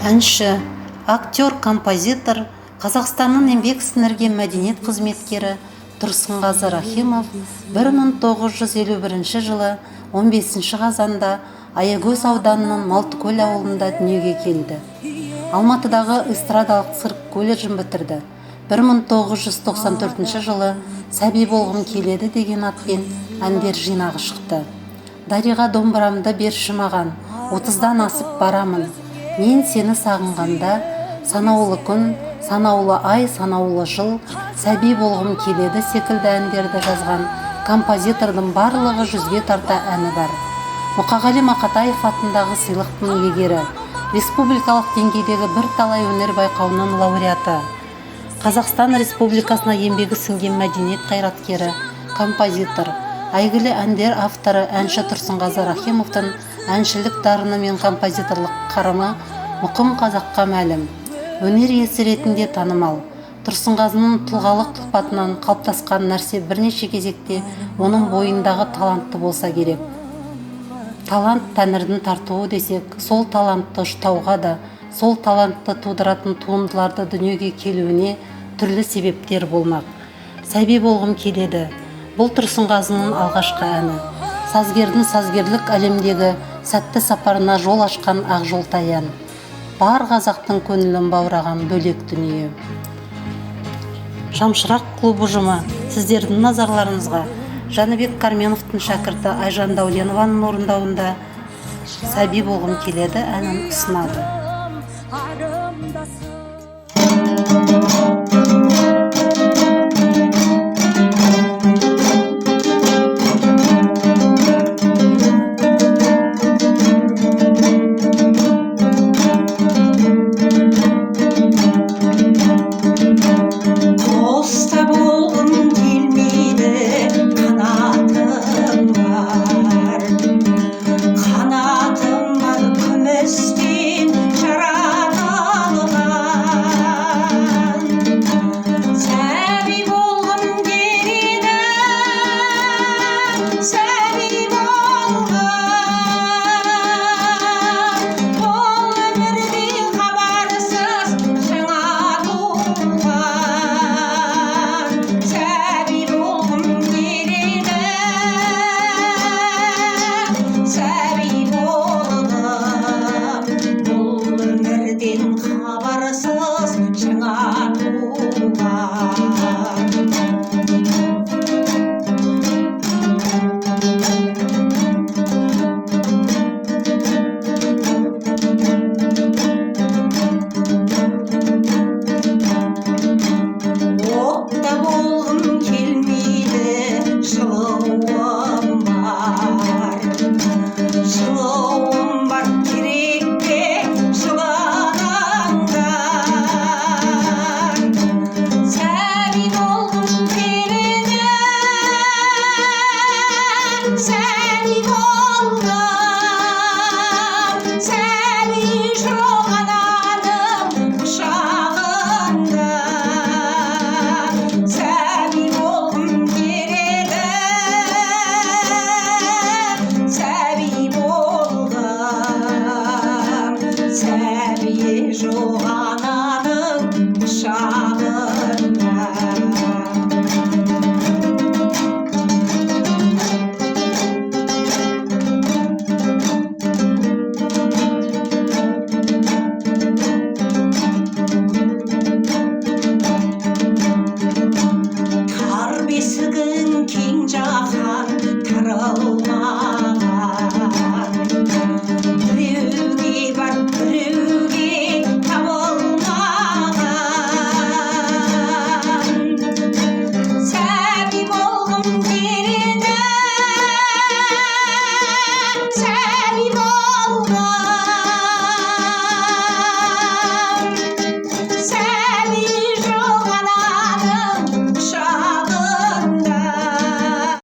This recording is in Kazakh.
әнші, актер, композитор, Қазақстанның еңбек сіңірген мәдениет қызметкері Тұрсынғазы Рахимов 1951 жылы 15 қазанда Аягөз ауданының Малтыкөл ауылында дүниеге келді. Алматыдағы эстрадалық цирк колледжін бітірді. 1994 жылы «Сәби болғым келеді» деген атпен әндер жинағы шықты. Дариға домбырамды берші маған, 30-дан асып барамын. Мен сені сағынғанда, санаулы күн, санаулы ай, санаулы жыл, сәби болғым келеді секілді әндерді жазған композитордың барлығы 100-ге тарта әні бар. Мұқағали Мақатаев атындағы сыйлықтың иегері, республикалық деңгейдегі бірталай өнер байқауының лауреаты, Қазақстан Республикасына еңбегі сіңген мәдениет қайраткері, композитор, әйгілі әндер авторы әнші Тұрсынғазы Рахимовтың әншілік дарыны мен композиторлық қарымы мұқым қазаққа мәлім. Өнер иесі ретінде танымал. Тұрсынғазының тұлғалық тұлпатынан қалыптасқан нәрсе бірнеше кезекте оның бойындағы талантты болса керек. Талант тәңірдің тартуы десек, сол талантты ұштауға да, сол талантты тудыратын туындыларды дүниеге келуіне түрлі себептер болмақ. Сәби болғым келеді. Бұл Тұрсынғазының алғашқы әні. Сазгердің сазгерлік әлемдегі сәтті сапарына жол ашқан ақ жол таян. Бар қазақтың көңілін баураған бөлек дүние. Шамшырақ клуб ұжымы сіздердің назарларыңызға Жәнібек Карменовтың шәкірті Айжан Дауленованың орындауында «Сәби болғым келеді» әнін ұсынады. Sәби болғым